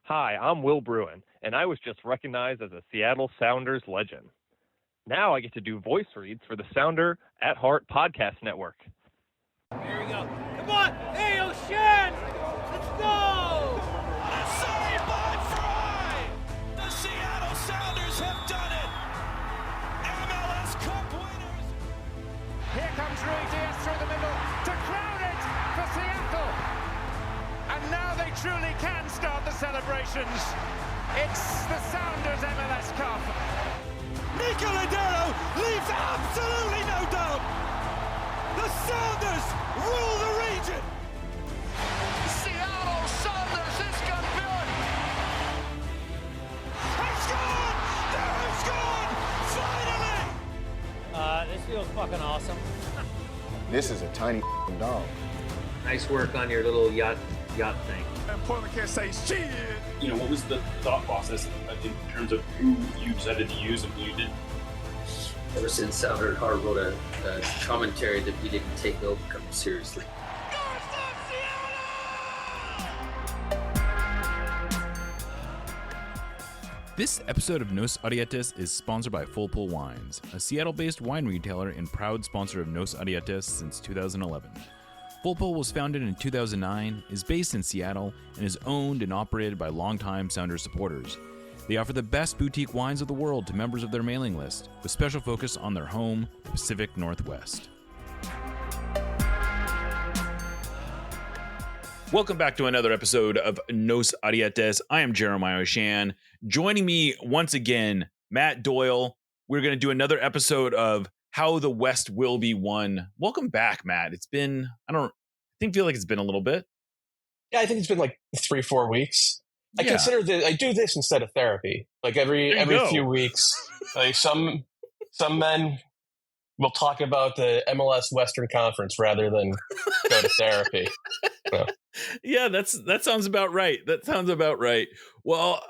Hi, I'm Will Bruin, and I was just recognized as a Seattle Sounders legend. Now I get to do voice reads for the Sounder at Heart podcast network. Here we go. Come on! Hey, O'Shan! Let's go! What a save by Fry! The Seattle Sounders have done it! MLS Cup winners! Here comes Rui Diaz through the middle to crown it for Seattle! And now they truly can start the celebrations. It's the Sounders MLS Cup. Nico Ladero leaves absolutely no doubt. The Sounders rule the region. Seattle Sounders is campeón. It's gone! It's gone! Finally! This feels fucking awesome. This is a tiny dog. Nice work on your little yacht thing. And Portland can't say shit. You know, what was the thought process in terms of who you decided to use and who you didn't? Ever since Sounder at Heart wrote a commentary that we didn't take Overcome seriously. This episode of Nos Arietes is sponsored by Full Pull Wines, a Seattle-based wine retailer and proud sponsor of Nos Arietes since 2011. Full Pull was founded in 2009, is based in Seattle, and is owned and operated by longtime Sounders supporters. They offer the best boutique wines of the world to members of their mailing list, with special focus on their home, the Pacific Northwest. Welcome back to another episode of Nos Arietes. I am Jeremiah O'Shan. Joining me once again, Matt Doyle. We're going to do another episode of How the West Will Be Won. Welcome back, Matt. It's been, I feel like it's been a little bit. Yeah, I think it's been like 3-4 weeks. I Yeah. consider that I do this instead of therapy. Like every few weeks, like some men will talk about the MLS Western Conference rather than go to therapy. So. Yeah, that sounds about right. That sounds about right. Well,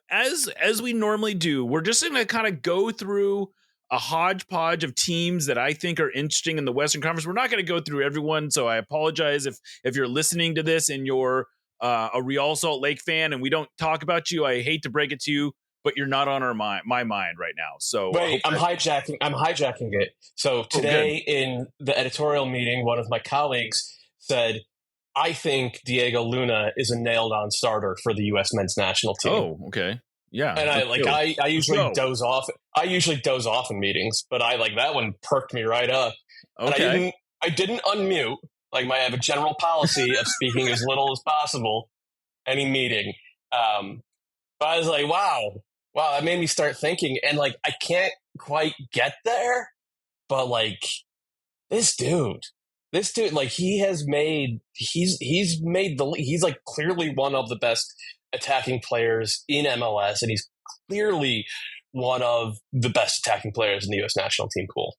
as we normally do, we're just going to kind of go through a hodgepodge of teams that I think are interesting in the Western Conference. We're not going to go through everyone, so I apologize if you're listening to this and you're a Real Salt Lake fan and we don't talk about you. I hate to break it to you, but you're not on my mind right now. So wait, I'm hijacking it. So today in the editorial meeting, one of my colleagues said, I think Diego Luna is a nailed-on starter for the U.S. men's national team. Oh, okay. Yeah. And I usually doze off. I usually doze off in meetings, but I like that one perked me right up. Okay. And I didn't unmute. Like I have a general policy of speaking as little as possible any meeting. But I was like, wow, that made me start thinking. And like I can't quite get there, but like this dude, like he's like clearly one of the best attacking players in MLS, and he's clearly one of the best attacking players in the U.S. national team pool.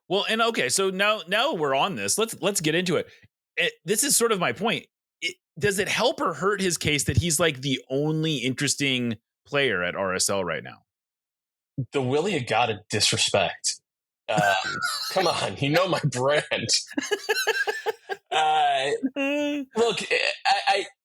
Well, and okay, so now we're on this. Let's get into it. This is sort of my point. Does it help or hurt his case that he's like the only interesting player at RSL right now? The Willie Agata disrespect. Come on, you know my brand. Look,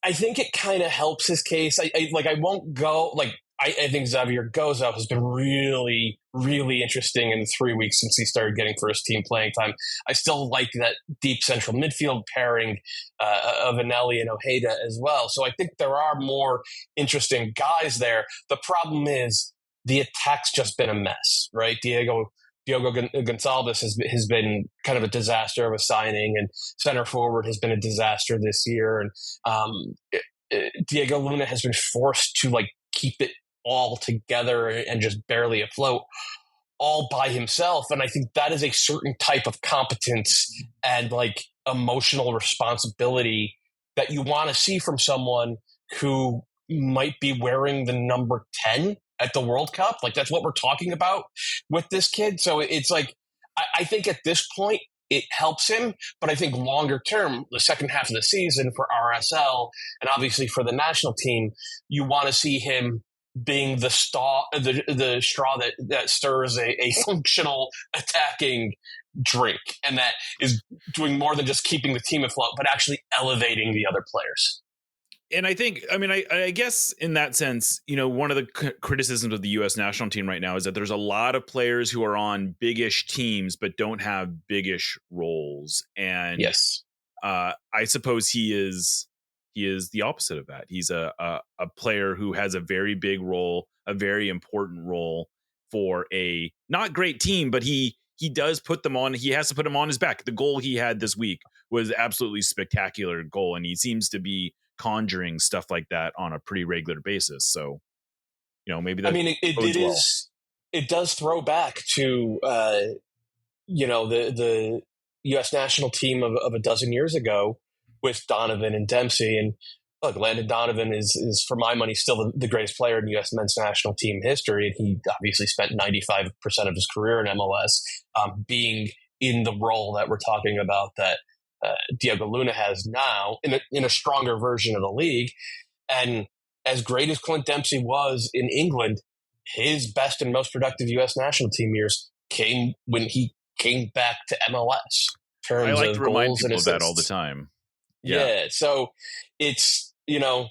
I think it kind of helps his case. I won't go like. I think Xavier Goza has been really, really interesting in the 3 weeks since he started getting first team playing time. I still like that deep central midfield pairing of Anelli and Ojeda as well. So I think there are more interesting guys there. The problem is the attack's just been a mess, right? Diogo Gonçalves has been kind of a disaster of a signing, and center forward has been a disaster this year. And Diego Luna has been forced to like keep it all together and just barely afloat all by himself. And I think that is a certain type of competence and like emotional responsibility that you want to see from someone who might be wearing the number 10 at the World Cup. Like that's what we're talking about with this kid. So it's like, I think at this point it helps him, but I think longer term, the second half of the season for RSL and obviously for the national team, you want to see him being the straw that stirs a functional attacking drink, and that is doing more than just keeping the team afloat, but actually elevating the other players. And I think, I mean, I guess in that sense, you know, one of the criticisms of the U.S. national team right now is that there's a lot of players who are on big-ish teams but don't have big-ish roles. And yes, I suppose he is the opposite of that. He's a player who has a very big role, a very important role for a not great team, but he does put them on. He has to put them on his back. The goal he had this week was absolutely spectacular goal, and he seems to be conjuring stuff like that on a pretty regular basis. So, you know, maybe that. I mean, it does throw back to you know, the U.S. national team of a dozen years ago with Donovan and Dempsey. And look, Landon Donovan is for my money still the greatest player in U.S. men's national team history. And he obviously spent 95% of his career in MLS, being in the role that we're talking about that Diego Luna has now in a stronger version of the league. And as great as Clint Dempsey was in England, his best and most productive U.S. national team years came when he came back to MLS. I like to remind people of that all the time. Yeah. So it's, you know,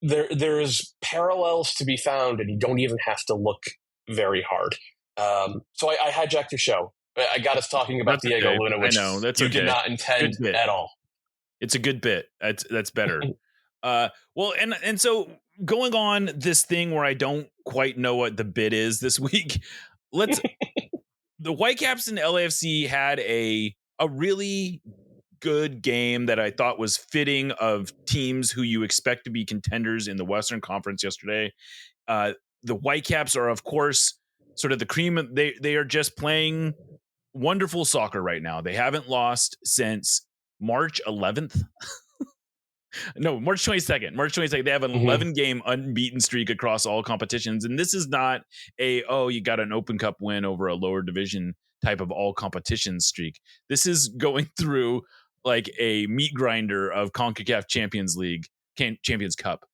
there's parallels to be found, and you don't even have to look very hard. So I hijacked your show. I got us talking about That's Diego okay. Luna, which I know, that's you okay. did not intend at all. It's a good bit. That's better. Well, and so going on this thing where I don't quite know what the bit is this week. The Whitecaps and LAFC had a really good game that I thought was fitting of teams who you expect to be contenders in the Western Conference yesterday. The Whitecaps are, of course, sort of the cream. They are just playing wonderful soccer right now. They haven't lost since March 11th. No, March 22nd. March 22nd. They have an 11-game unbeaten streak across all competitions. And this is not you got an Open Cup win over a lower division type of all competition streak. This is going through like a meat grinder of CONCACAF Champions Cup,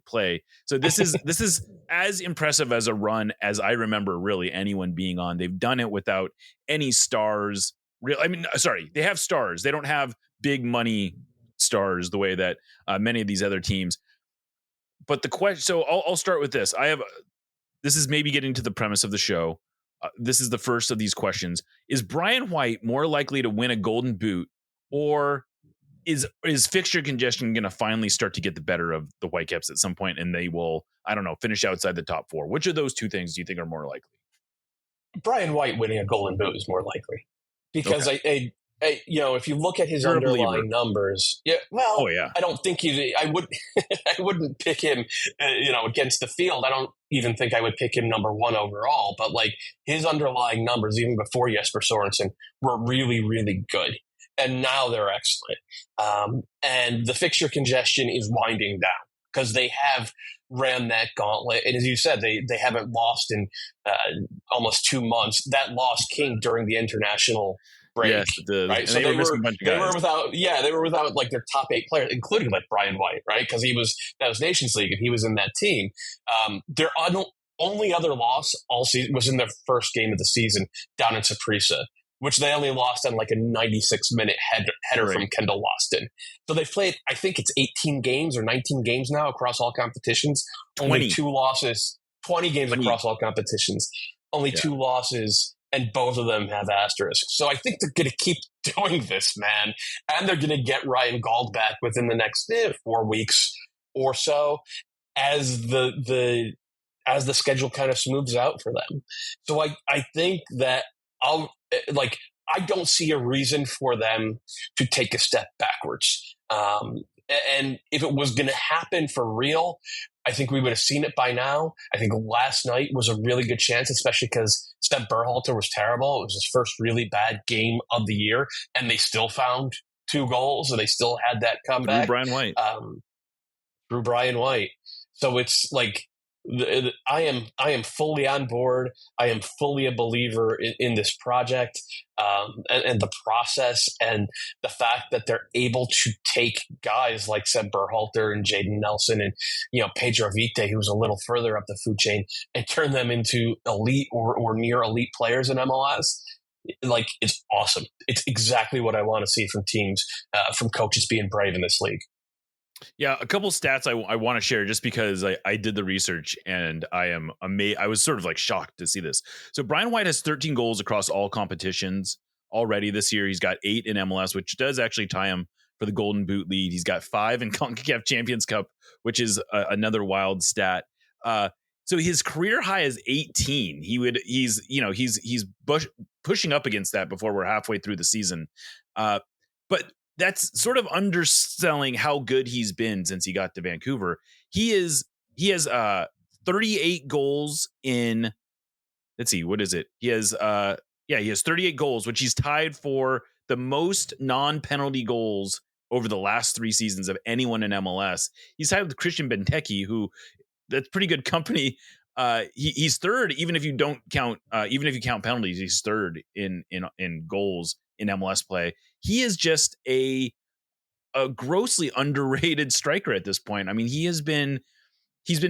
play. So this is as impressive as a run as I remember really anyone being on. They've done it without any stars. They have stars. They don't have big money stars the way that many of these other teams. But the question, so I'll start with this. This is maybe getting to the premise of the show. This is the first of these questions. Is Brian White more likely to win a Golden Boot, or is fixture congestion going to finally start to get the better of the Whitecaps at some point, and they will, I don't know, finish outside the top four? Which of those two things do you think are more likely? Brian White winning a Golden Boot is more likely, because okay. You know, if you look at his underlying numbers, I don't think I wouldn't pick him, you know, against the field. I don't even think I would pick him number one overall, but like his underlying numbers, even before Jesper Sorensen, were really, really good. And now they're excellent. And the fixture congestion is winding down because they have ran that gauntlet. And as you said, they haven't lost in almost 2 months. That loss came during the international break, yes, right? So they were without like their top 8 players, including like Brian White, right? Because that was Nations League and he was in that team. Their only other loss all season was in their first game of the season down in Saprissa, which they only lost on like a 96-minute header from Kendall Waston. So they've played, I think it's 18 games or 19 games now across all competitions. 20. Only 2 losses, 20 games across all competitions. Only 2 losses, and both of them have asterisks. So I think they're going to keep doing this, man. And they're going to get Ryan Gauld back within the next 4 weeks or so as the schedule kind of smooths out for them. So I think that I don't see a reason for them to take a step backwards. And if it was going to happen for real, I think we would have seen it by now. I think last night was a really good chance, especially because Seb Berhalter was terrible. It was his first really bad game of the year, and they still found 2 goals, and they still had that comeback. Through Brian White. So it's like, I am fully on board. I am fully a believer in this project and the process, and the fact that they're able to take guys like Seb Berhalter and Jaden Nelson and, you know, Pedro Vite, who's a little further up the food chain, and turn them into elite or near elite players in MLS. Like, it's awesome. It's exactly what I want to see from teams, from coaches being brave in this league. Yeah, a couple stats I want to share just because I did the research and I am amazed. I was sort of like shocked to see this. So Brian White has 13 goals across all competitions already this year. He's got 8 in MLS, which does actually tie him for the Golden Boot lead. He's got 5 in CONCACAF Champions Cup, which is another wild stat. So his career high is 18. He's pushing up against that before we're halfway through the season. But that's sort of underselling how good he's been since he got to Vancouver. He has 38 goals in, let's see, what is it? He has 38 goals, which he's tied for the most non-penalty goals over the last 3 seasons of anyone in MLS. He's tied with Christian Benteke, who that's pretty good company. He's third, even if you don't count, even if you count penalties, he's third in goals in MLS play. He is just a grossly underrated striker at this point. I mean, he's been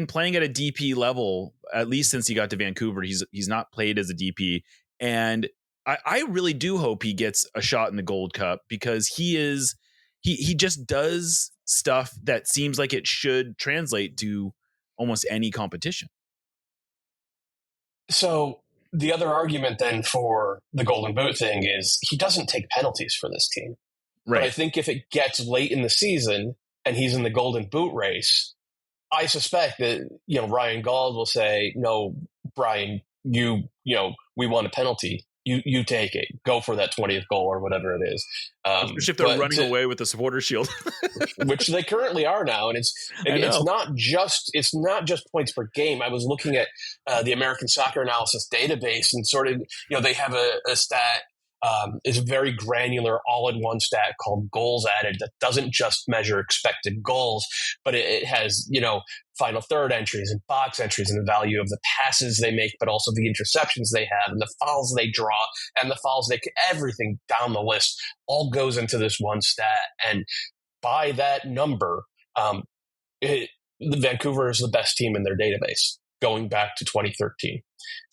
playing at a DP level at least since he got to Vancouver. He's not played as a DP, and I really do hope he gets a shot in the Gold Cup because he just does stuff that seems like it should translate to almost any competition. So the other argument then for the Golden Boot thing is he doesn't take penalties for this team. Right. But I think if it gets late in the season and he's in the Golden Boot race, I suspect that, Ryan Gauld will say, no, Brian, we want a penalty. You take it. Go for that 20th goal or whatever it is. Especially if they're running away with the supporter shield, which they currently are now, and it's not just points per game. I was looking at the American Soccer Analysis database, and sort of they have a stat. Is a very granular all-in-one stat called goals added that doesn't just measure expected goals, but it has, final third entries and box entries and the value of the passes they make, but also the interceptions they have and the fouls they draw and the fouls everything down the list all goes into this one stat. And by that number, the Vancouver is the best team in their database going back to 2013.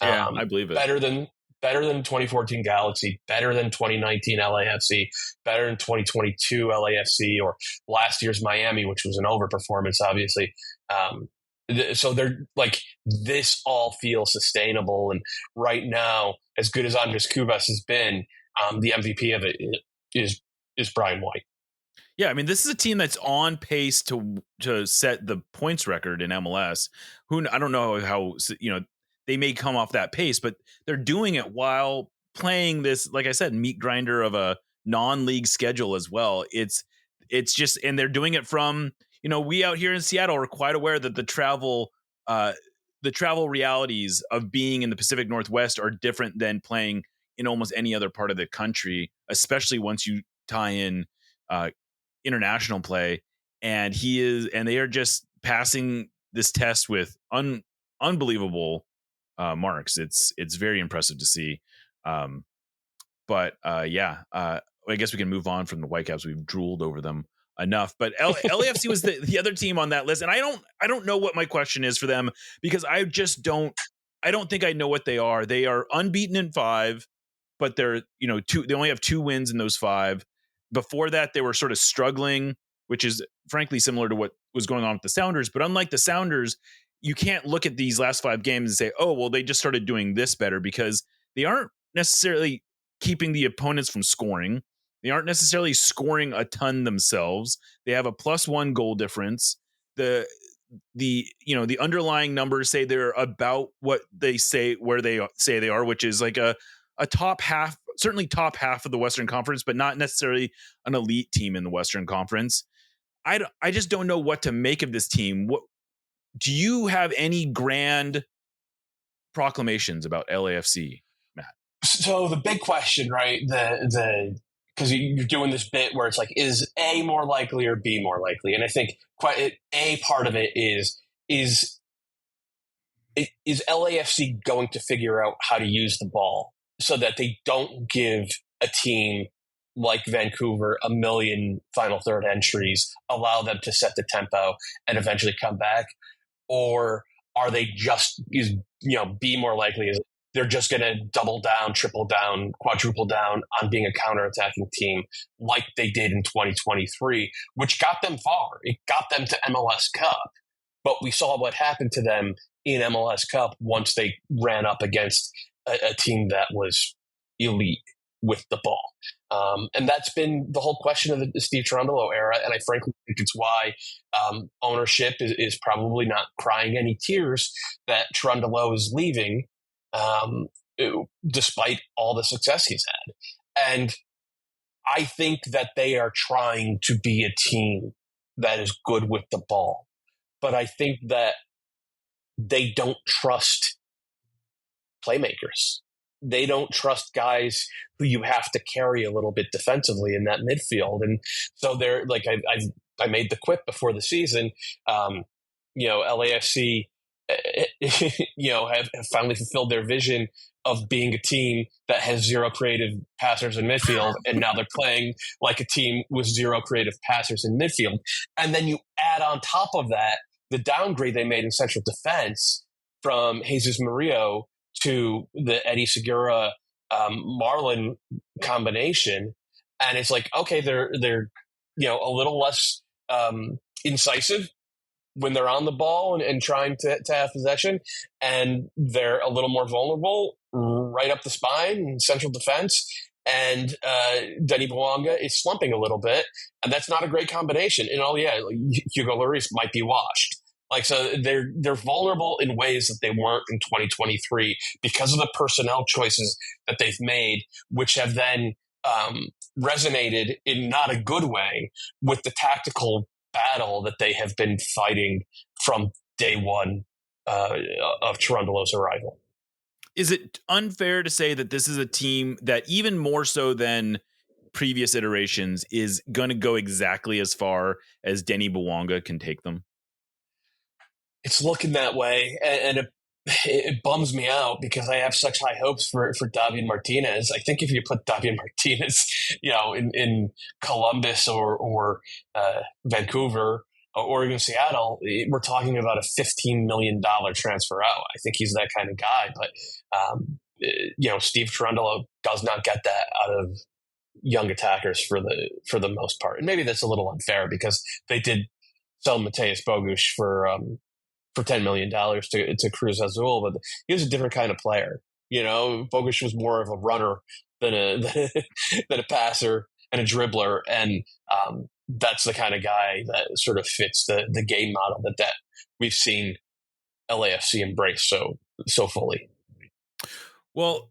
Yeah, I believe it. Better than 2014 Galaxy, better than 2019 LAFC, better than 2022 LAFC, or last year's Miami, which was an overperformance, obviously. So they're like, this all feels sustainable. And right now, as good as Andres Cubas has been, the MVP of it is Brian White. Yeah, I mean, this is a team that's on pace to set the points record in MLS. I don't know how, they may come off that pace, but they're doing it while playing this, like I said, meat grinder of a non-league schedule as well. It's just, and they're doing it from, we out here in Seattle are quite aware that the travel realities of being in the Pacific Northwest are different than playing in almost any other part of the country, especially once you tie in international play. And they are just passing this test with unbelievable marks. It's very impressive to see. I guess we can move on from the Whitecaps. We've drooled over them enough, but LAFC was the other team on that list. And I don't know what my question is for them because I don't think I know what they are. They are unbeaten in 5, but they're, they only have 2 wins in those 5. Before that, they were sort of struggling, which is frankly similar to what was going on with the Sounders. But unlike the Sounders, you can't look at these last 5 games and say, oh, well, they just started doing this better, because they aren't necessarily keeping the opponents from scoring. They aren't necessarily scoring a ton themselves. They have a +1 goal difference. The underlying numbers say they're about what they say, where they say they are, which is like a top half, certainly top half of the Western Conference, but not necessarily an elite team in the Western Conference. I just don't know what to make of this team. Do you have any grand proclamations about LAFC, Matt? So the big question, right? Because you're doing this bit where it's like, is A more likely or B more likely? And I think A part of it is LAFC going to figure out how to use the ball so that they don't give a team like Vancouver a million final third entries, allow them to set the tempo and eventually come back? Or are they just, be more likely they're just going to double down, triple down, quadruple down on being a counterattacking team like they did in 2023, which got them far. It got them to MLS Cup. But we saw what happened to them in MLS Cup once they ran up against a team that was elite with the ball. And that's been the whole question of the Steve Cherundolo era. And I frankly think it's why ownership is probably not crying any tears that Cherundolo is leaving, despite all the success he's had. And I think that they are trying to be a team that is good with the ball. But I think that they don't trust playmakers. They don't trust guys who you have to carry a little bit defensively in that midfield. And so they're like, I made the quip before the season, LAFC, have finally fulfilled their vision of being a team that has zero creative passers in midfield. And now they're playing like a team with zero creative passers in midfield. And then you add on top of that, the downgrade they made in central defense from Jesus Murillo to the Eddie Segura Marlon combination, and it's like, okay, they're a little less incisive when they're on the ball and trying to have possession, and they're a little more vulnerable right up the spine in central defense. And Denny Bouanga is slumping a little bit, and that's not a great combination. And Hugo Lloris might be washed. So they're vulnerable in ways that they weren't in 2023 because of the personnel choices that they've made, which have then resonated in not a good way with the tactical battle that they have been fighting from day one of Cherundolo's arrival. Is it unfair to say that this is a team that, even more so than previous iterations, is going to go exactly as far as Denny Bouanga can take them? It's looking that way, and it bums me out because I have such high hopes for Davian Martinez. I think if you put Davian Martinez, in Columbus or Vancouver or even Seattle, we're talking about a $15 million transfer out. I think he's that kind of guy, but Steve Cherundolo does not get that out of young attackers for the most part, and maybe that's a little unfair because they did sell Mateus Bogusz for $10 million to Cruz Azul, but he was a different kind of player. Bogusz was more of a runner than a passer and a dribbler, and that's the kind of guy that sort of fits the game model that we've seen LAFC embrace so fully. Well,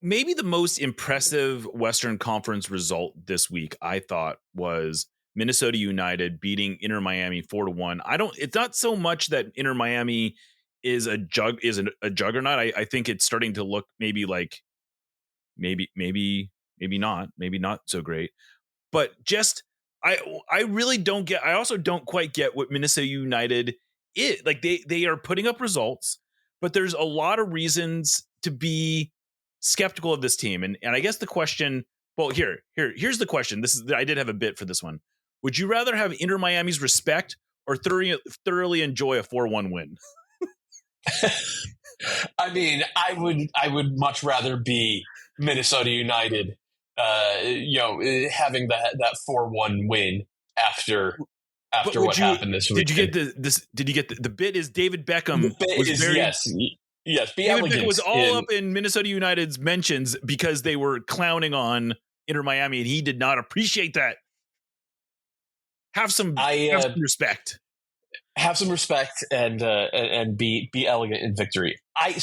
maybe the most impressive Western Conference result this week, I thought, was Minnesota United beating Inter Miami 4-1. It's not so much that Inter Miami is a juggernaut. I think it's starting to look maybe not so great. But just I really don't get. I also don't quite get what Minnesota United is. Like they are putting up results, but there's a lot of reasons to be skeptical of this team. And I guess the question. Well, here's the question. I did have a bit for this one. Would you rather have Inter Miami's respect or thoroughly enjoy a 4-1 win? I mean, I would much rather be Minnesota United, having that 4-1 win after what happened this week. Did you get this? Did you get the bit? Is David Beckham? The bit is yes. Be David Beckham was all up in Minnesota United's mentions because they were clowning on Inter Miami, and he did not appreciate that. Have some respect. Have some respect and be elegant in victory. I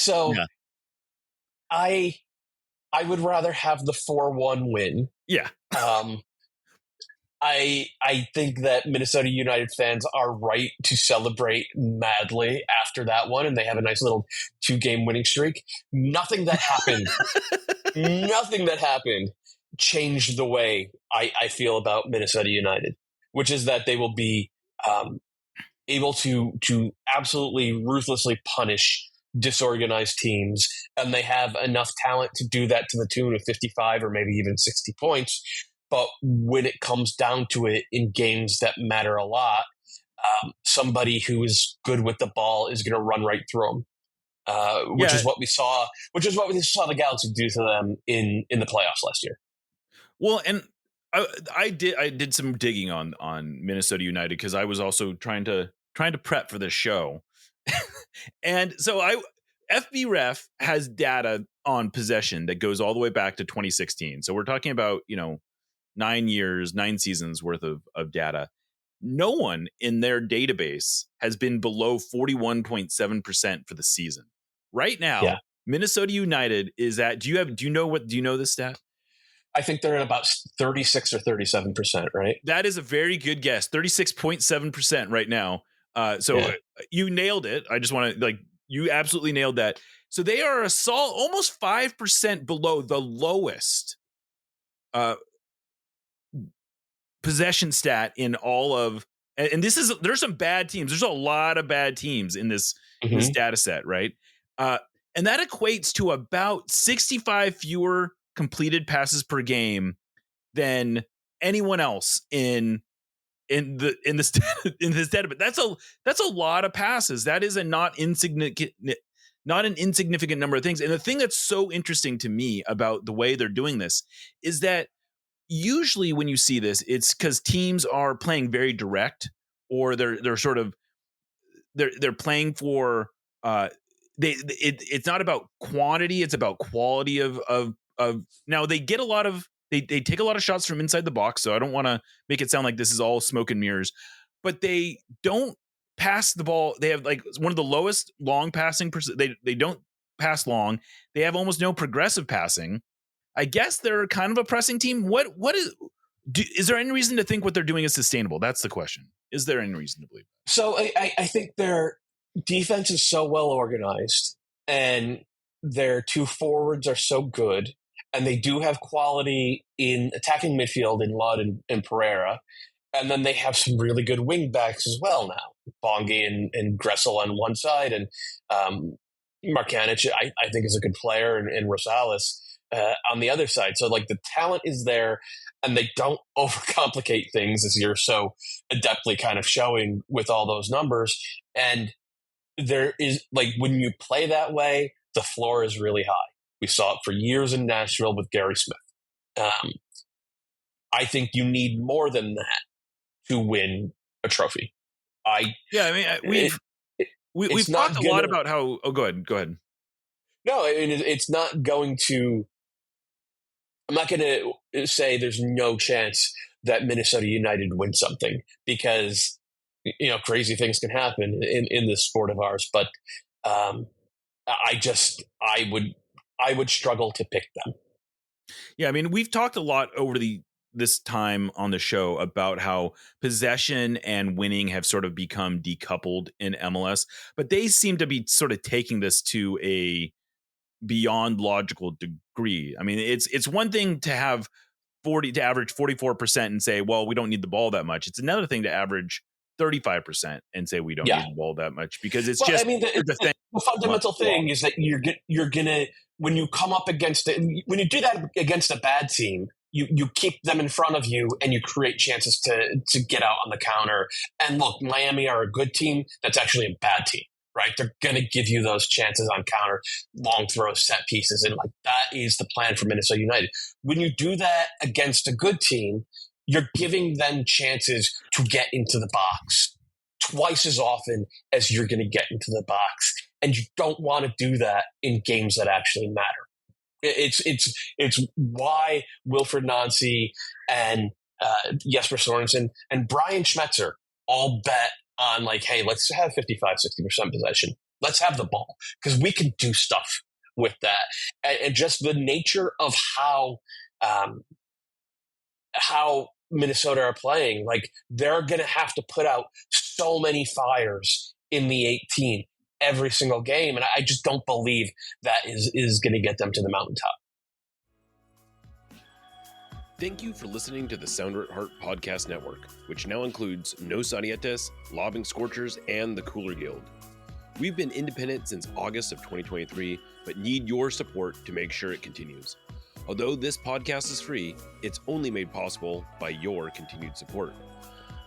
would rather have the 4-1 win. Yeah. I think that Minnesota United fans are right to celebrate madly after that one, and they have a nice little 2-game winning streak. Nothing that happened changed the way I feel about Minnesota United, which is that they will be able to absolutely ruthlessly punish disorganized teams, and they have enough talent to do that to the tune of 55 or maybe even 60 points. But when it comes down to it in games that matter a lot, somebody who is good with the ball is going to run right through them. which is what we saw the Galaxy do to them in the playoffs last year. Well, and I did some digging on Minnesota United because I was also trying to prep for this show. And so FBref has data on possession that goes all the way back to 2016. So we're talking about, 9 seasons worth of data. No one in their database has been below 41.7% for the season. Right now, Minnesota United is at, do you know this stat? I think they're at about 36 or 37%, right? That is a very good guess. 36.7% right now. You nailed it. I just want to you absolutely nailed that. So they are almost 5% below the lowest possession stat in all of, and there's some bad teams. There's a lot of bad teams in this data set, right? And that equates to about 65 fewer completed passes per game than anyone else in this data. But that's a lot of passes. That is not an insignificant number of things. And the thing that's so interesting to me about the way they're doing this is that usually when you see this, it's because teams are playing very direct, or they're sort of they're playing for it's not about quantity, it's about quality of now they get a lot of they take a lot of shots from inside the box, so I don't want to make it sound like this is all smoke and mirrors, but they don't pass the ball. They have one of the lowest long passing they don't pass long. They have almost no progressive passing. I guess they're kind of a pressing team. Is there any reason to think what they're doing is sustainable? That's the question. Is there any reason to believe that? So I think their defense is so well organized, and their two forwards are so good, and they do have quality in attacking midfield in Ludd and Pereira. And then they have some really good wing backs as well now. Bongi and Gressel on one side, and Markanich, I think, is a good player, and Rosales on the other side. So the talent is there, and they don't overcomplicate things, as you're so adeptly kind of showing with all those numbers. And there is, when you play that way, the floor is really high. We saw it for years in Nashville with Gary Smith. I think you need more than that to win a trophy. We've talked a lot about how. Oh, go ahead. No, it's not going to. I'm not going to say there's no chance that Minnesota United win something, because crazy things can happen in this sport of ours. But I would struggle to pick them. Yeah, I mean, we've talked a lot over this time on the show about how possession and winning have sort of become decoupled in MLS, but they seem to be sort of taking this to a beyond logical degree. I mean, it's one thing to have to average 44% and say, well, we don't need the ball that much. It's another thing to average 35% and say we don't need the ball that much, because it's just the fundamental thing is that you're gonna, when you come up against it, when you do that against a bad team, you keep them in front of you and you create chances to get out on the counter. And look, Miami are a good team. That's actually a bad team, right? They're going to give you those chances on counter, long throws, set pieces. And that is the plan for Minnesota United. When you do that against a good team, you're giving them chances to get into the box twice as often as you're going to get into the box. And you don't want to do that in games that actually matter. It's why Wilfred Nancy and Jesper Sorensen and Brian Schmetzer all bet on hey, let's have 55-60% possession. Let's have the ball, because we can do stuff with that. And just the nature of how Minnesota are playing, they're going to have to put out so many fires in the 18 every single game. And I just don't believe that is going to get them to the mountaintop. Thank you for listening to the Sounder at Heart Podcast Network, which now includes No Sarietes, Lobbing Scorchers, and the Cooler Guild. We've been independent since August of 2023, but need your support to make sure it continues. Although this podcast is free, it's only made possible by your continued support.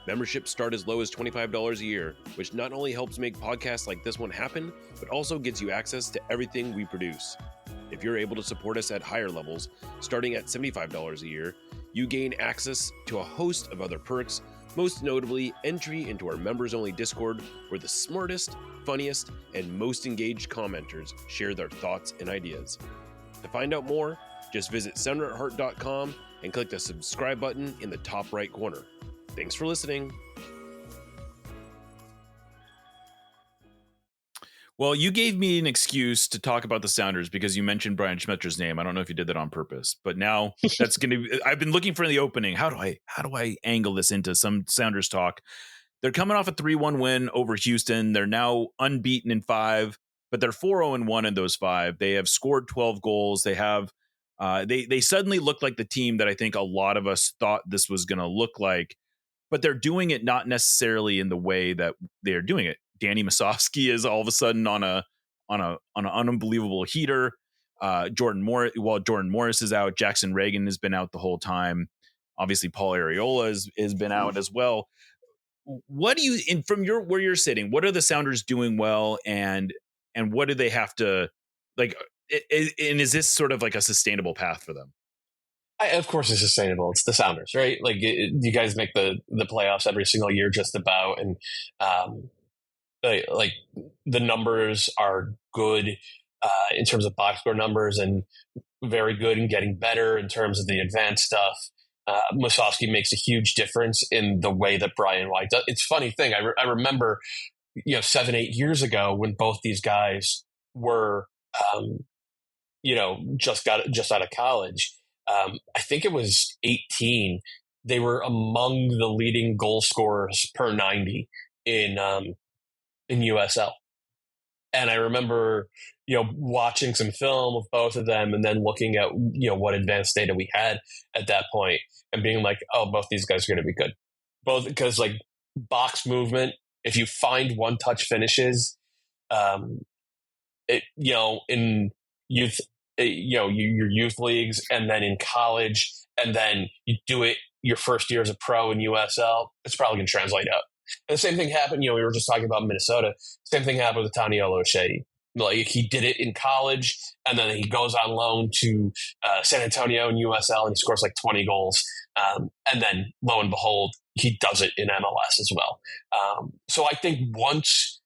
Memberships start as low as $25 a year, which not only helps make podcasts like this one happen, but also gets you access to everything we produce. If you're able to support us at higher levels, starting at $75 a year, you gain access to a host of other perks, most notably entry into our members-only Discord, where the smartest, funniest, and most engaged commenters share their thoughts and ideas. To find out more, just visit sounderatheart.com and click the subscribe button in the top right corner. Thanks for listening. Well, you gave me an excuse to talk about the Sounders because you mentioned Brian Schmetzer's name. I don't know if you did that on purpose, but now that's going to. I've been looking for the opening. How do I angle this into some Sounders talk? They're coming off a 3-1 win over Houston. They're now unbeaten in 5, but they're 4-0-1 in those 5. They have scored 12 goals. They have. They suddenly look like the team that I think a lot of us thought this was going to look like, but they're doing it not necessarily in the way that they're doing it. Danny Musovski is all of a sudden on an unbelievable heater. Jordan Morris is out. Jackson Reagan has been out the whole time. Obviously, Paul Arriola has been out as well. What do you, from where you're sitting, what are the Sounders doing well, and what do they have to like? And is this sort of like a sustainable path for them? Of course, it's sustainable. It's the Sounders, right? Like you guys make the playoffs every single year, just about, and like the numbers are good in terms of box score numbers, and very good and getting better in terms of the advanced stuff. Musovski makes a huge difference in the way that Brian White does. It's a funny thing. I remember, 7-8 years ago when both these guys were, just out of college. I think it was 18. They were among the leading goal scorers per 90 in USL. And I remember, watching some film of both of them and then looking at, what advanced data we had at that point and being like, oh, both these guys are going to be good. Both because like box movement, if you find one touch finishes, in youth, your youth leagues and then in college, and then you do it your first year as a pro in USL, it's probably going to translate out. And the same thing happened, we were just talking about Minnesota. Same thing happened with Taniolo O'Shea. Like he did it in college, and then he goes on loan to San Antonio in USL, and he scores like 20 goals. And then, lo and behold, he does it in MLS as well. So I think once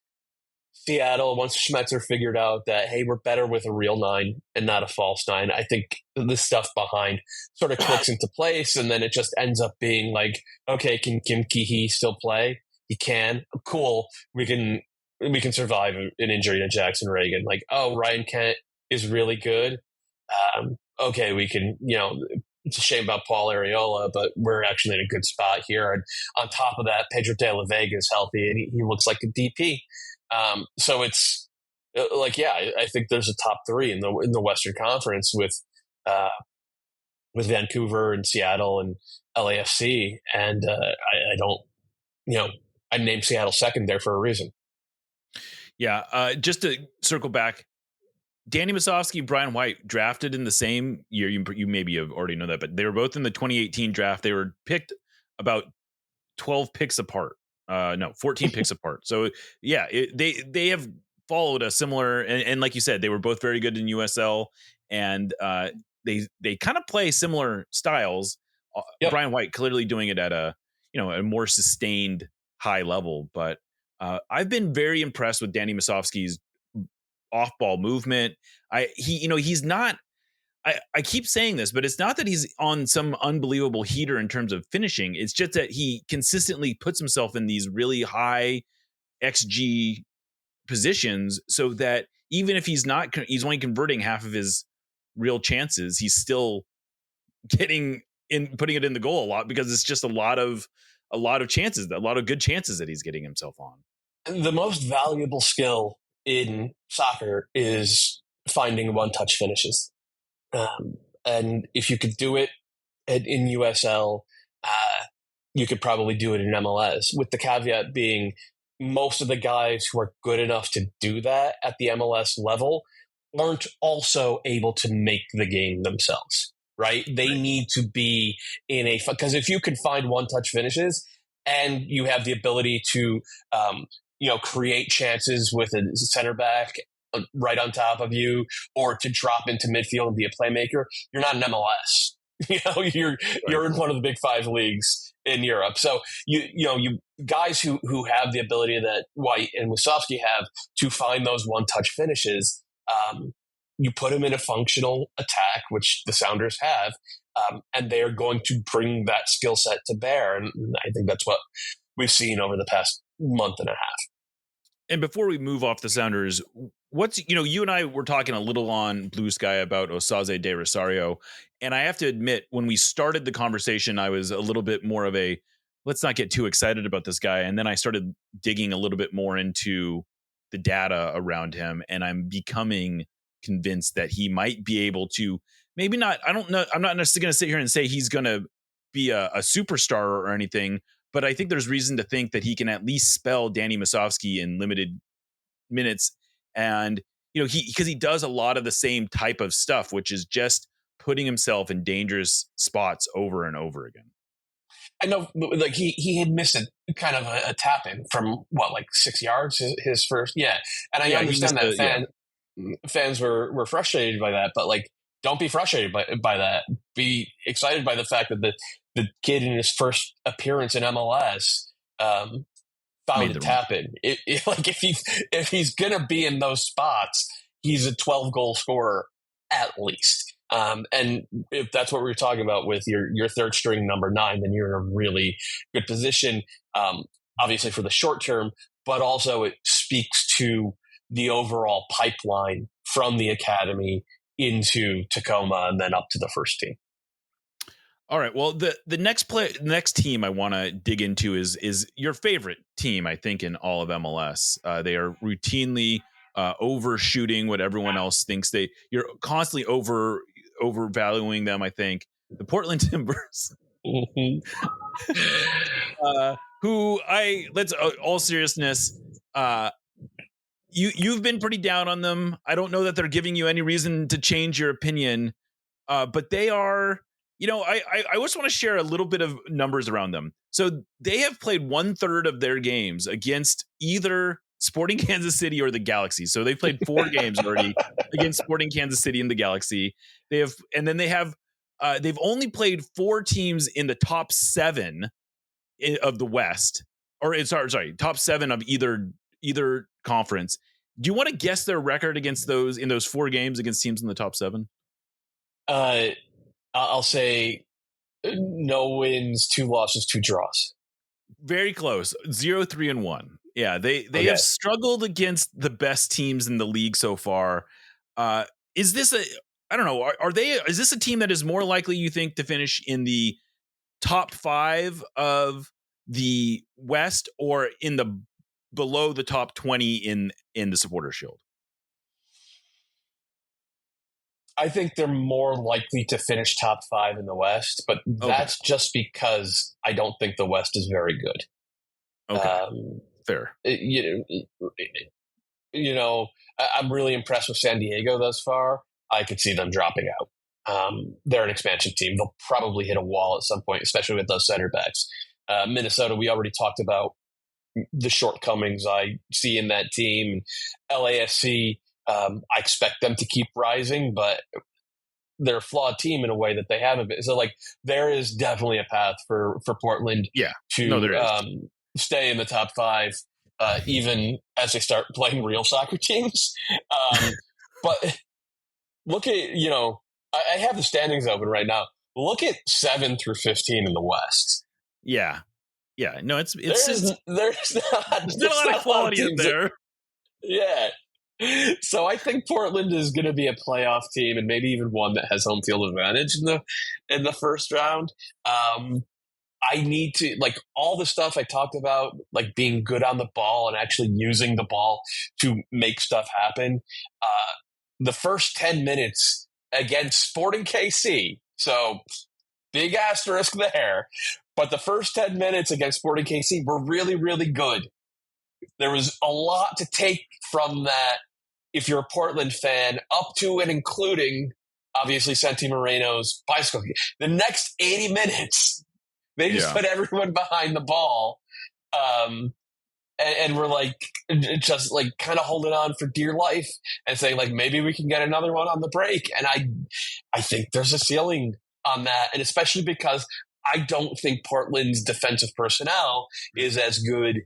Schmetzer figured out that, hey, we're better with a real 9 and not a false 9, I think the stuff behind sort of clicks into place, and then it just ends up being like, okay, can Kim Keehee still play? He can. Cool. We can survive an injury to Jackson Reagan. Like, oh, Ryan Kent is really good. Okay, we can, it's a shame about Paul Arriola, but we're actually in a good spot here. And on top of that, Pedro de la Vega is healthy, and he looks like a DP. So it's like, yeah, I think there's a top 3 in the Western Conference with Vancouver and Seattle and LAFC. And I don't, I named Seattle second there for a reason. Yeah. Just to circle back, Danny Musovski, Brian White drafted in the same year. You maybe have already know that, but they were both in the 2018 draft. They were picked about 12 picks apart. 14 picks apart. So yeah, they have followed a similar, and like you said, they were both very good in USL, and they kind of play similar styles. Yep. Brian White clearly doing it at a more sustained high level, but I've been very impressed with Danny Musovski's off-ball movement. He's not. I keep saying this, but it's not that he's on some unbelievable heater in terms of finishing. It's just that he consistently puts himself in these really high XG positions, so that even if he's only converting half of his real chances, he's still putting it in the goal a lot, because it's just a lot of chances, a lot of good chances that he's getting himself on. The most valuable skill in soccer is finding one-touch finishes. And if you could do it in USL, you could probably do it in MLS, with the caveat being most of the guys who are good enough to do that at the MLS level aren't also able to make the game themselves, right? They need to be because if you can find one-touch finishes, and you have the ability to, create chances with a center back right on top of you, or to drop into midfield and be a playmaker, you're not an MLS. You're in one of the big 5 leagues in Europe. So you guys who have the ability that White and Wisowski have to find those one-touch finishes, you put them in a functional attack, which the Sounders have, and they are going to bring that skill set to bear. And I think that's what we've seen over the past month and a half. And before we move off the Sounders, you and I were talking a little on Blue Sky about Osaze de Rosario. And I have to admit, when we started the conversation, I was a little bit more of a, let's not get too excited about this guy. And then I started digging a little bit more into the data around him. And I'm becoming convinced that he might be able to, maybe not, I don't know, I'm not necessarily going to sit here and say he's going to be a superstar or anything, but I think there's reason to think that he can at least spell Danny Musovski in limited minutes. And, because he does a lot of the same type of stuff, which is just putting himself in dangerous spots over and over again. I know, like he had missed a kind of a tap in from 6 yards his first. Yeah. And I understand that fans were frustrated by that, but don't be frustrated by that. Be excited by the fact that the kid in his first appearance in MLS found a tap in. If he's gonna be in those spots, he's a 12-goal scorer at least. And if that's what we're talking about with your third string number 9, then you're in a really good position. Obviously for the short term, but also it speaks to the overall pipeline from the academy into Tacoma and then up to the first team. All right. Well, the next team I want to dig into is your favorite team, I think, in all of MLS. They are routinely overshooting what everyone else thinks you're constantly overvaluing them. I think the Portland Timbers, all seriousness, you've been pretty down on them. I don't know that they're giving you any reason to change your opinion, but they are. I just want to share a little bit of numbers around them. So they have played 1/3 of their games against either Sporting Kansas City or the Galaxy. So they've played 4 games already against Sporting Kansas City and the Galaxy. They've only played 4 teams in the top 7 of the West, or top 7 of either conference. Do you want to guess their record against those 4 games against teams in the top 7? I'll say no wins, 2 losses, 2 draws. Very close. 0-3-1. Yeah, they have struggled against the best teams in the league so far. Is this is this a team that is more likely, you think, to finish in the top 5 of the West or in the below the top 20 in the Supporter Shield? I think they're more likely to finish top 5 in the West, but that's just because I don't think the West is very good. Okay. Fair. I'm really impressed with San Diego thus far. I could see them dropping out. They're an expansion team. They'll probably hit a wall at some point, especially with those center backs. Minnesota, we already talked about the shortcomings I see in that team. LAFC, I expect them to keep rising, but they're a flawed team in a way that they haven't been. So, there is definitely a path for Portland to stay in the top 5, even as they start playing real soccer teams. But look at, I have the standings open right now. Look at 7 through 15 in the West. Yeah. Yeah. No, there's not a lot of quality in there. Yeah. So I think Portland is going to be a playoff team, and maybe even one that has home field advantage in the first round. I need to, all the stuff I talked about, being good on the ball and actually using the ball to make stuff happen. The first 10 minutes against Sporting KC, so big asterisk there, but the first 10 minutes against Sporting KC were really, really good. There was a lot to take from that if you're a Portland fan, up to and including, obviously, Santi Moreno's bicycle. The next 80 minutes, They just put everyone behind the ball. And we're like, just like kind of holding on for dear life and saying like, maybe we can get another one on the break. And I think there's a ceiling on that. And especially because I don't think Portland's defensive personnel is as good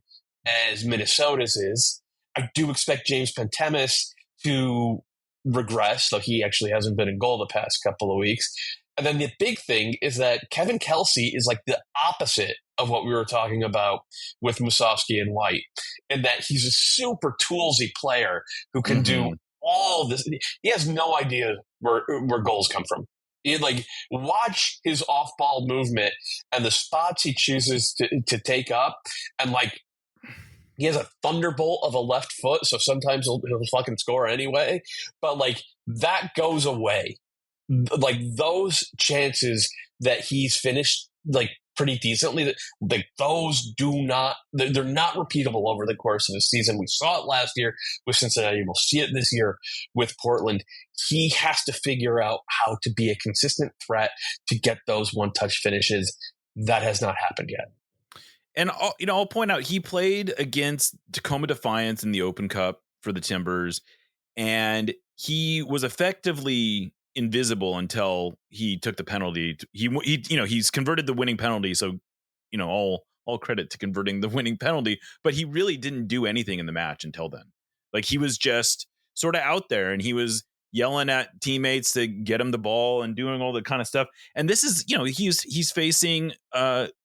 as Minnesota's is. I do expect James Pantemis to regress, though he actually hasn't been in goal the past couple of weeks. And then the big thing is that Kevin Kelsey is like the opposite of what we were talking about with Musovski and White, and that he's a super toolsy player who can do all this. He has no idea where goals come from. Like, watch his off-ball movement and the spots he chooses to take up, and like, he has a thunderbolt of a left foot, so sometimes he'll fucking score anyway. But like, that goes away. Like, those chances that he's finished like pretty decently, like those they're not repeatable over the course of the season. We saw it last year with Cincinnati. We'll see it this year with Portland. He has to figure out how to be a consistent threat to get those one-touch finishes. That has not happened yet. And I'll point out, he played against Tacoma Defiance in the Open Cup for the Timbers, and he was effectively invisible until he took the penalty. He's converted the winning penalty, so all credit to converting the winning penalty, but he really didn't do anything in the match until then. Like, he was just sort of out there, and he was yelling at teammates to get him the ball and doing all the kind of stuff. And this is, he's facing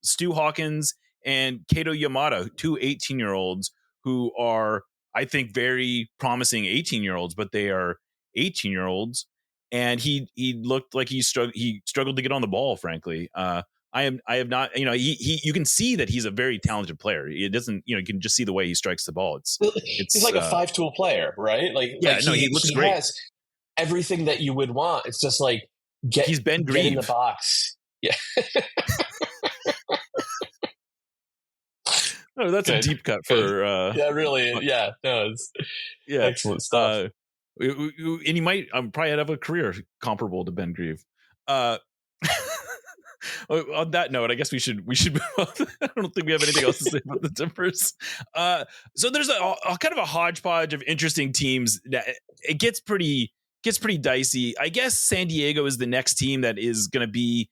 Stu Hawkins and Kato Yamada, two 18-year-olds who are, I think, very promising 18-year-olds, but they are 18-year-olds. And he looked like he struggled to get on the ball, frankly. I have not, you can see that he's a very talented player. It doesn't, you can just see the way he strikes the ball. He's like a 5-tool player, right? He looks great. He has everything that you would want. It's just like, he's Ben Grieve. Get in the box. Yeah. Oh, that's a deep cut for yeah, really. Yeah, no, it's excellent stuff. And he might probably have a career comparable to Ben Grieve. On that note, I guess we should move on. I don't think we have anything else to say about the Timbers. So there's a kind of a hodgepodge of interesting teams. It gets pretty dicey. I guess San Diego is the next team that is going to be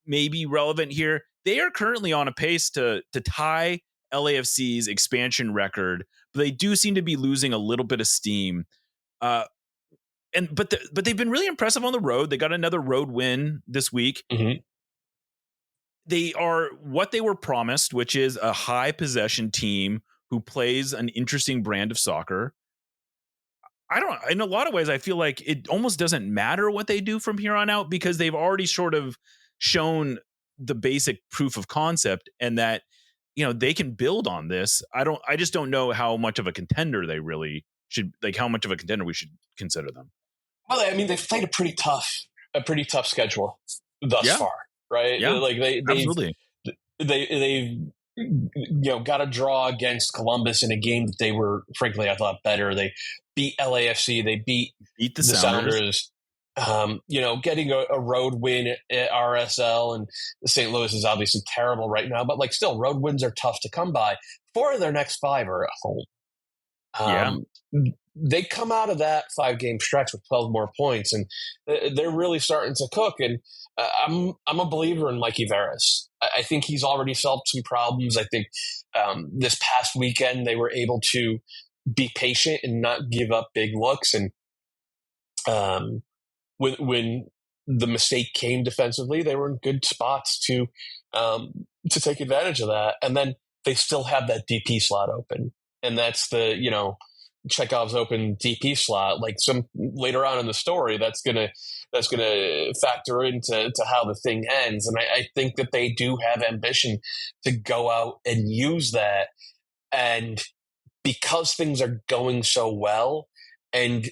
maybe relevant here. They are currently on a pace to tie LAFC's expansion record, but they do seem to be losing a little bit of steam. But they've been really impressive on the road. They got another road win this week. Mm-hmm. They are what they were promised, which is a high possession team who plays an interesting brand of soccer. In a lot of ways, I feel like it almost doesn't matter what they do from here on out, because they've already sort of shown the basic proof of concept, and that, they can build on this. I just don't know how much of a contender they really should, like how much of a contender we should consider them. Well, I mean, they've played a pretty tough schedule thus far, right? Yeah, like absolutely. They've got a draw against Columbus in a game that they were, frankly, I thought better. They beat LAFC. They beat the Sounders. Getting a road win at RSL, and St. Louis is obviously terrible right now, but like, still, road wins are tough to come by. 4 of their next 5 are at home. They come out of that 5-game stretch with 12 more points, and they're really starting to cook. And I'm a believer in Mikey Veras. I think he's already solved some problems. I think this past weekend they were able to be patient and not give up big looks. And when the mistake came defensively, they were in good spots to take advantage of that. And then they still have that DP slot open, and that's the Chekhov's open DP slot. Like, some later on in the story, that's gonna factor into how the thing ends. And I think that they do have ambition to go out and use that. And because things are going so well, and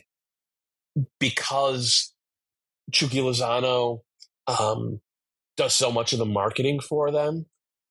because Chucky Lozano does so much of the marketing for them,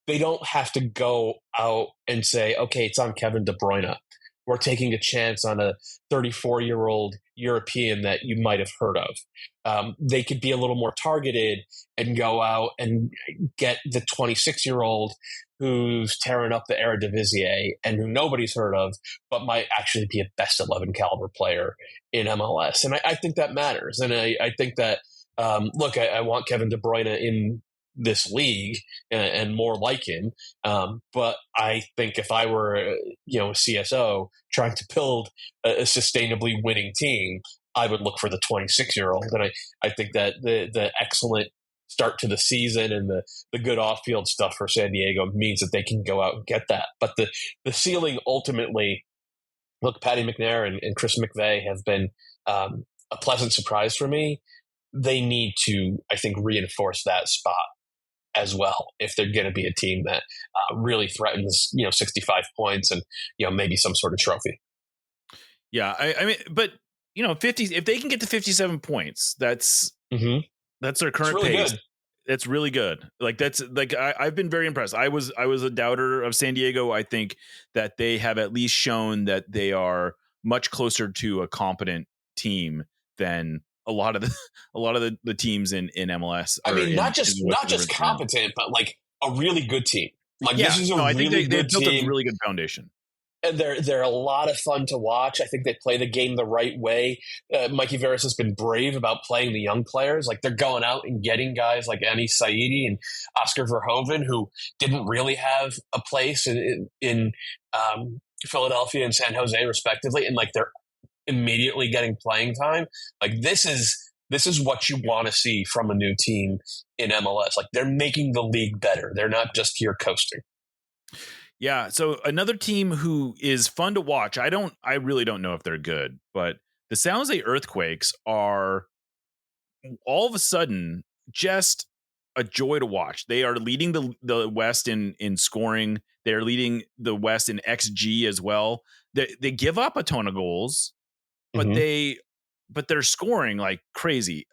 they don't have to go out and say, okay, it's on Kevin De Bruyne. We're taking a chance on a 34-year-old European that you might have heard of. They could be a little more targeted and go out and get the 26-year-old who's tearing up the Eredivisie and who nobody's heard of, but might actually be a best 11 caliber player in MLS. And I think that matters. And I think that, look, I want Kevin De Bruyne in this league and more like him. But I think if I were, a CSO trying to build a sustainably winning team, I would look for the 26-year-old. And I think that the excellent start to the season and the good off-field stuff for San Diego means that they can go out and get that. But the ceiling ultimately, look, Patty McNair and Chris McVeigh have been a pleasant surprise for me. They need to, I think, reinforce that spot as well if they're going to be a team that really threatens 65 points and maybe some sort of trophy. Yeah, I mean, but 50, if they can get to 57 points, that's their current really pace. Good. That's really good. Like that's like I've been very impressed. I was a doubter of San Diego. I think that they have at least shown that they are much closer to a competent team than a lot of the teams in MLS. I mean, not just competent, but like a really good team. Like this is I really think they good built team. a really good foundation. And they're a lot of fun to watch. I think they play the game the right way. Mikey Veras has been brave about playing the young players. Like they're going out and getting guys like Anis Saidi and Oscar Verhoeven, who didn't really have a place in Philadelphia and San Jose, respectively, and like they're immediately getting playing time. Like this is what you want to see from a new team in MLS. Like they're making the league better. They're not just here coasting. Yeah. So another team who is fun to watch. I really don't know if they're good, but the San Jose Earthquakes are all of a sudden just a joy to watch. They are leading the West in scoring. They're leading the West in XG as well. They give up a ton of goals, but they're scoring like crazy.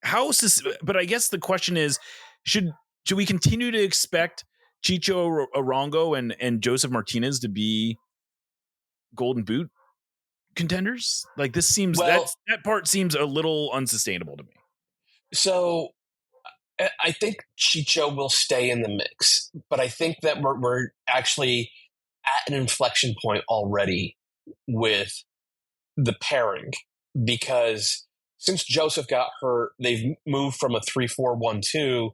But I guess the question is, should we continue to expect Chicho Arango and Joseph Martinez to be Golden Boot contenders? Like this seems that part seems a little unsustainable to me. So I think Chicho will stay in the mix, but I think that we're actually at an inflection point already with the pairing, because since Joseph got hurt, they've moved from a 3-4-1-2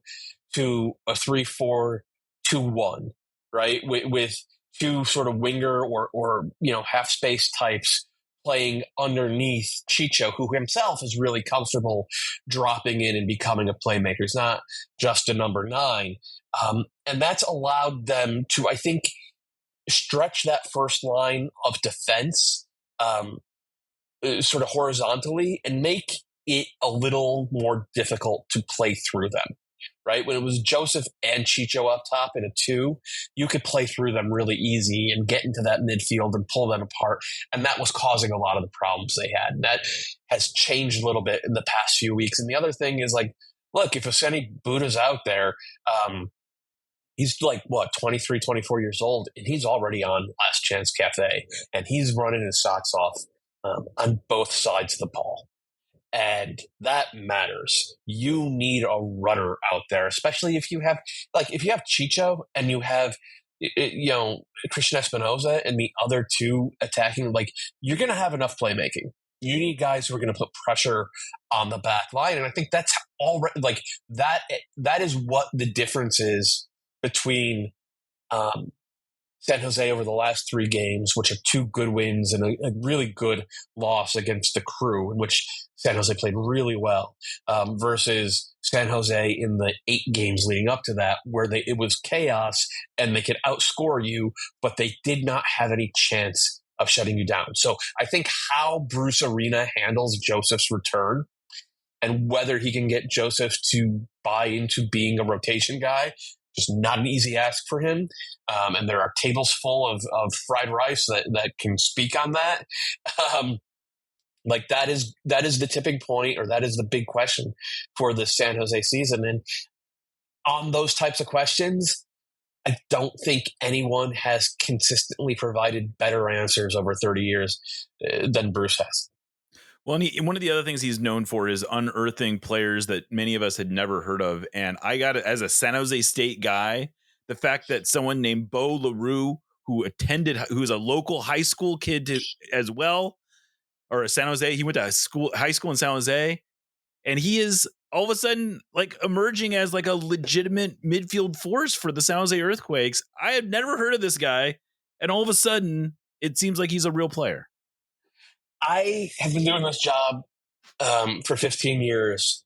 to a 3-4-2-1, right? With two sort of winger or half space types playing underneath Chicho, who himself is really comfortable dropping in and becoming a playmaker. He's not just a number 9. And that's allowed them to, I think, stretch that first line of defense sort of horizontally and make it a little more difficult to play through them, right? When it was Joseph and Chicho up top in a 2, you could play through them really easy and get into that midfield and pull them apart. And that was causing a lot of the problems they had. And that has changed a little bit in the past few weeks. And the other thing is, like, look, if Aseni Buda's out there, he's like, 23, 24 years old, and he's already on Last Chance Cafe, and he's running his socks off on both sides of the ball. And that matters. You need a runner out there, especially if you have Chicho and you have, Christian Espinoza and the other two attacking, like, you're going to have enough playmaking. You need guys who are going to put pressure on the back line. And I think that's already, like, that is what the difference is between San Jose over the last 3 games, which are 2 good wins and a really good loss against the Crew, in which San Jose played really well, versus San Jose in the 8 games leading up to that, where it was chaos and they could outscore you, but they did not have any chance of shutting you down. So I think how Bruce Arena handles Joseph's return and whether he can get Joseph to buy into being a rotation guy, just not an easy ask for him. And there are tables full of fried rice that can speak on that. Like that is the tipping point, or that is the big question for the San Jose season. And on those types of questions, I don't think anyone has consistently provided better answers over 30 years than Bruce has. Well, and one of the other things he's known for is unearthing players that many of us had never heard of. And I got it as a San Jose State guy, the fact that someone named Bo LaRue, who's a local high school kid as well, or a San Jose, he went to high school in San Jose, and he is all of a sudden like emerging as like a legitimate midfield force for the San Jose Earthquakes. I had never heard of this guy, and all of a sudden it seems like he's a real player. I have been doing this job for 15 years,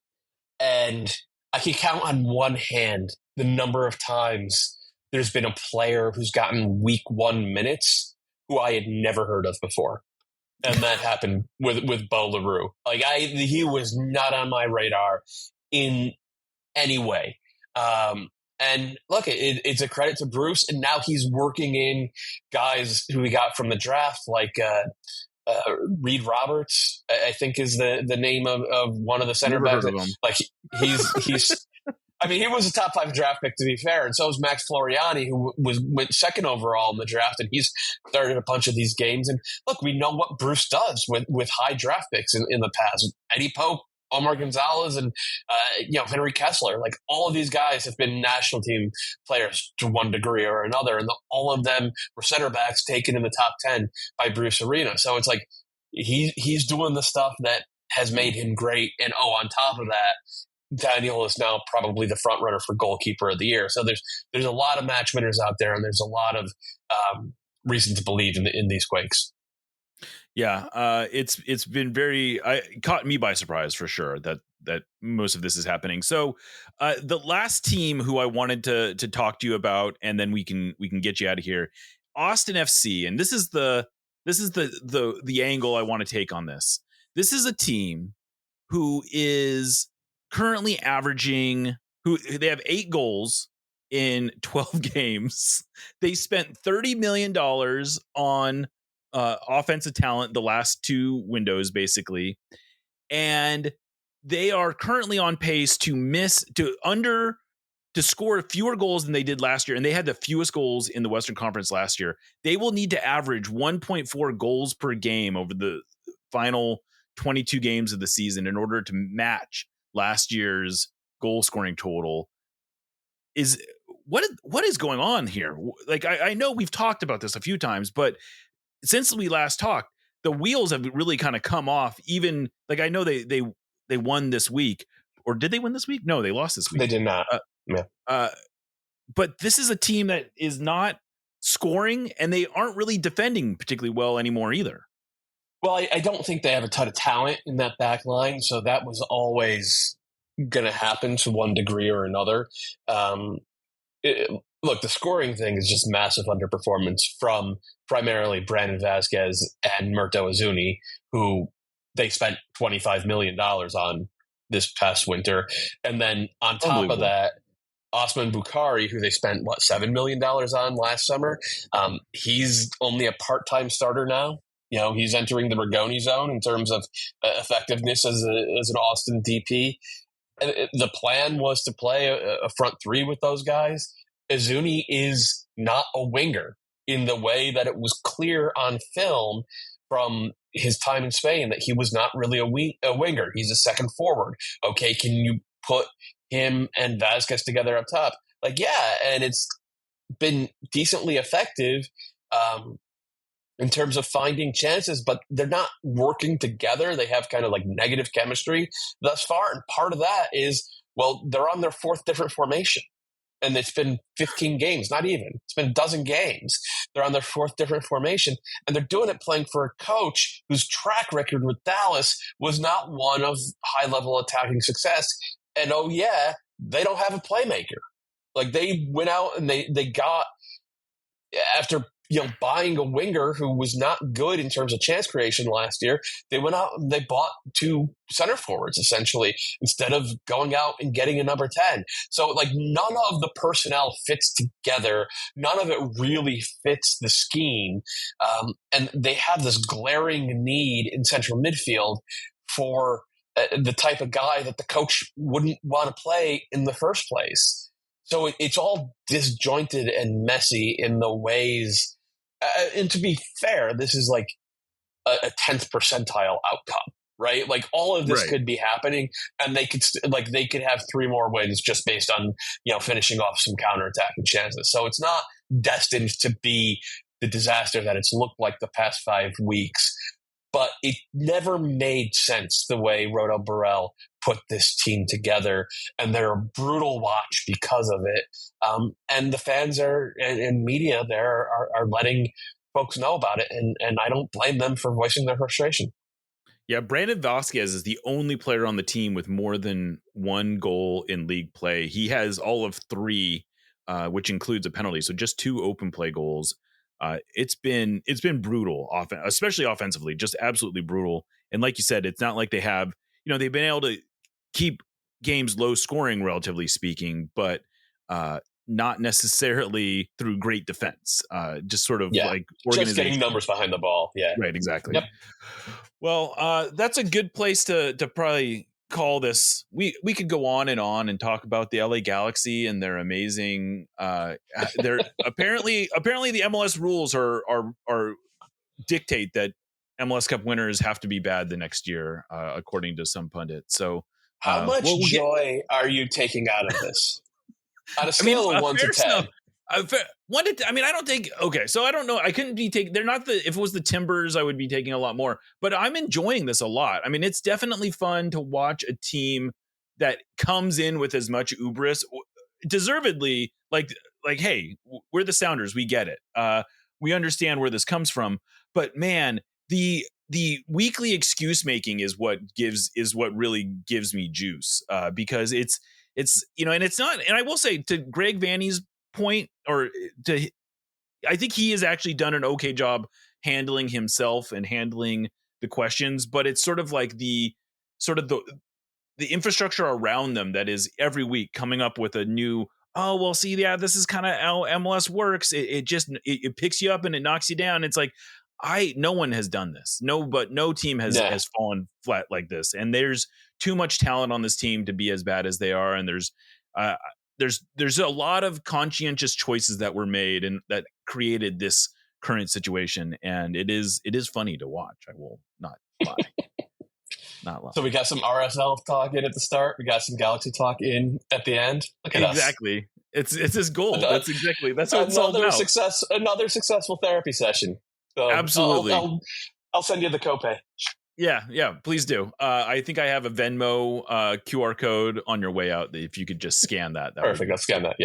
and I can count on one hand the number of times there's been a player who's gotten week 1 minutes who I had never heard of before. And that happened with Bo LaRue. Like he was not on my radar in any way. And look, it's a credit to Bruce, and now he's working in guys who we got from the draft, like Reed Roberts, I think is the name of one of the center backs. Like he's I mean, he was a top 5 draft pick, to be fair, and so was Max Floriani, who went second overall in the draft, and he's started a bunch of these games. And look, we know what Bruce does with high draft picks in the past. Eddie Pope, Omar Gonzalez, and Henry Kessler. Like, all of these guys have been national team players to one degree or another, and all of them were center backs taken in the top 10 by Bruce Arena. So it's like he's doing the stuff that has made him great, and on top of that, Daniel is now probably the front runner for goalkeeper of the year. So there's a lot of match winners out there, and there's a lot of reason to believe in these Quakes. Yeah, it's been caught me by surprise for sure that most of this is happening. So the last team who I wanted to talk to you about, and then we can get you out of here, Austin FC, and this is the angle I want to take on this. This is a team who is currently averaging, they have 8 goals in 12 games. They spent $30 million on offensive talent the last 2 windows, basically. And they are currently on pace to score fewer goals than they did last year. And they had the fewest goals in the Western Conference last year. They will need to average 1.4 goals per game over the final 22 games of the season in order to match last year's goal scoring total. What is going on here? Like, I know we've talked about this a few times, but since we last talked, the wheels have really kind of come off. Even like, I know they won this week, or did they win this week? No, they lost this week. They did not. But this is a team that is not scoring, and they aren't really defending particularly well anymore either. Well, I don't think they have a ton of talent in that back line, so that was always going to happen to one degree or another. Look, the scoring thing is just massive underperformance from primarily Brandon Vasquez and Murto Azuni, who they spent $25 million on this past winter. And then on top of that, Osman Bukhari, who they spent, $7 million on last summer. He's only a part-time starter now. You know, he's entering the Rigoni zone in terms of effectiveness as an Austin DP. The plan was to play a front 3 with those guys. Azuni is not a winger in the way that it was clear on film from his time in Spain that he was not really a winger. He's a second forward. Okay, can you put him and Vasquez together up top? Like, yeah, and it's been decently effective in terms of finding chances, but they're not working together. They have kind of like negative chemistry thus far. And part of that is, well, they're on their 4th different formation. And it's been 15 games, not even. It's been a dozen games. They're on their 4th different formation. And they're doing it playing for a coach whose track record with Dallas was not one of high-level attacking success. And, oh, yeah, they don't have a playmaker. Like, they went out and they got, after buying a winger who was not good in terms of chance creation last year, they went out and they bought 2 center forwards, essentially, instead of going out and getting a number 10. So, like, none of the personnel fits together. None of it really fits the scheme. And they have this glaring need in central midfield for the type of guy that the coach wouldn't want to play in the first place. So it's all disjointed and messy in the ways. And to be fair, this is like a 10th percentile outcome. right? Like all of this Right. could be happening, and they could have 3 more wins just based on, finishing off some counterattacking chances. So it's not destined to be the disaster that it's looked like the past 5 weeks. But it never made sense the way Roto Burrell put this team together, and they're a brutal watch because of it. And the fans and media there are letting folks know about it, and I don't blame them for voicing their frustration. Yeah, Brandon Vasquez is the only player on the team with more than 1 goal in league play. He has all of 3, which includes a penalty, so just 2 open play goals. It's been brutal, especially offensively, just absolutely brutal. And like you said, it's not like they have, they've been able to keep games low scoring, relatively speaking, but not necessarily through great defense. Just sort of like organization. Just getting numbers behind the ball. Yeah, right, exactly. Yep. Well, that's a good place to probably call this. We could go on and talk about the LA Galaxy and their amazing. They're apparently the MLS rules are dictate that MLS Cup winners have to be bad the next year, according to some pundits. So, how much joy are you taking out of this? On a scale of 1 to 10. 1 to 10. I mean, I don't think. Okay, so I don't know. I couldn't be taking. They're not the. If it was the Timbers, I would be taking a lot more. But I'm enjoying this a lot. I mean, it's definitely fun to watch a team that comes in with as much hubris, deservedly. Like, hey, we're the Sounders. We get it. We understand where this comes from. But man, the weekly excuse making is what really gives me juice. Because it's and it's not. And I will say, to Greg Vanney's point, I think he has actually done an okay job handling himself and handling the questions, but it's sort of like the infrastructure around them that is every week coming up with a new, this is kind of how MLS works. It picks you up and it knocks you down. It's like, no one has done this. No team has fallen flat like this. And there's too much talent on this team to be as bad as they are. And there's a lot of conscientious choices that were made and that created this current situation. And it is funny to watch. I will not lie. Not lie. So we got some RSL talk in at the start. We got some Galaxy talk in at the end. Look at exactly. Us. It's his goal. That's what it's all about. Another successful therapy session. So absolutely. I'll send you the copay. Yeah, please do. I think I have a Venmo QR code on your way out. If you could just scan that. Perfect. I'll scan that.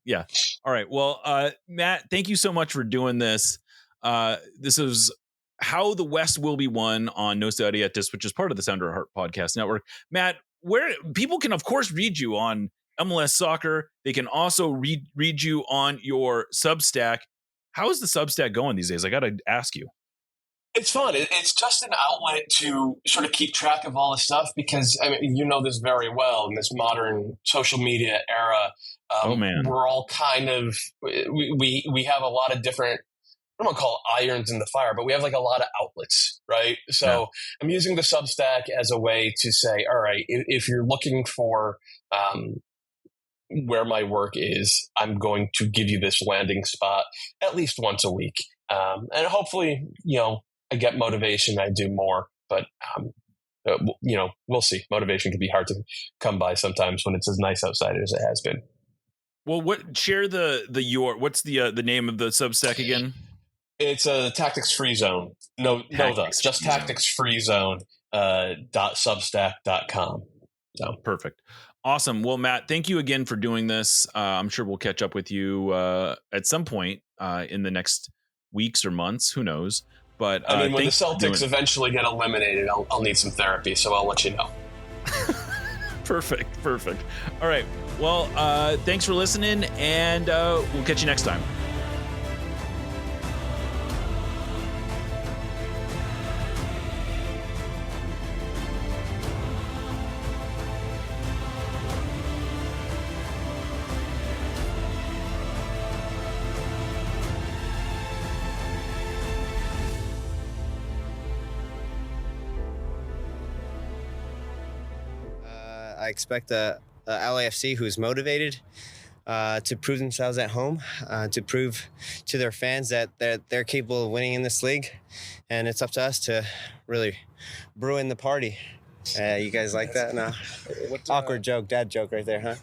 Yeah. All right. Well, Matt, thank you so much for doing this. This is How the West Will Be Won on No Stadietis, which is part of the Sounder Heart Podcast Network. Matt, where people can, of course, read you on MLS Soccer. They can also read you on your Substack. How is the Substack going these days? I got to ask you. It's fun. It's just an outlet to sort of keep track of all this stuff because, I mean, you know this very well in this modern social media era. We're all kind of we have a lot of different, I don't want to call it irons in the fire, but we have like a lot of outlets, right? So I'm using the Substack as a way to say, all right, if you're looking for where my work is, I'm going to give you this landing spot at least once a week. And hopefully, I get motivation, I do more, but we'll see. Motivation can be hard to come by sometimes when it's as nice outside as it has been. Well, what's the name of the Substack again? It's a Tactics Free Zone. No, just Tactics Free Zone .substack.com. So perfect. Awesome. Well, Matt, thank you again for doing this. I'm sure we'll catch up with you at some point in the next weeks or months. Who knows? But when the Celtics eventually get eliminated, I'll need some therapy, so I'll let you know. Perfect. All right. Well, thanks for listening, and we'll catch you next time. I expect a LAFC who's motivated. to prove themselves at home, to prove to their fans that they're capable of winning in this league. And it's up to us to really brew in the party. You guys like that? No. Awkward joke, dad joke right there, huh?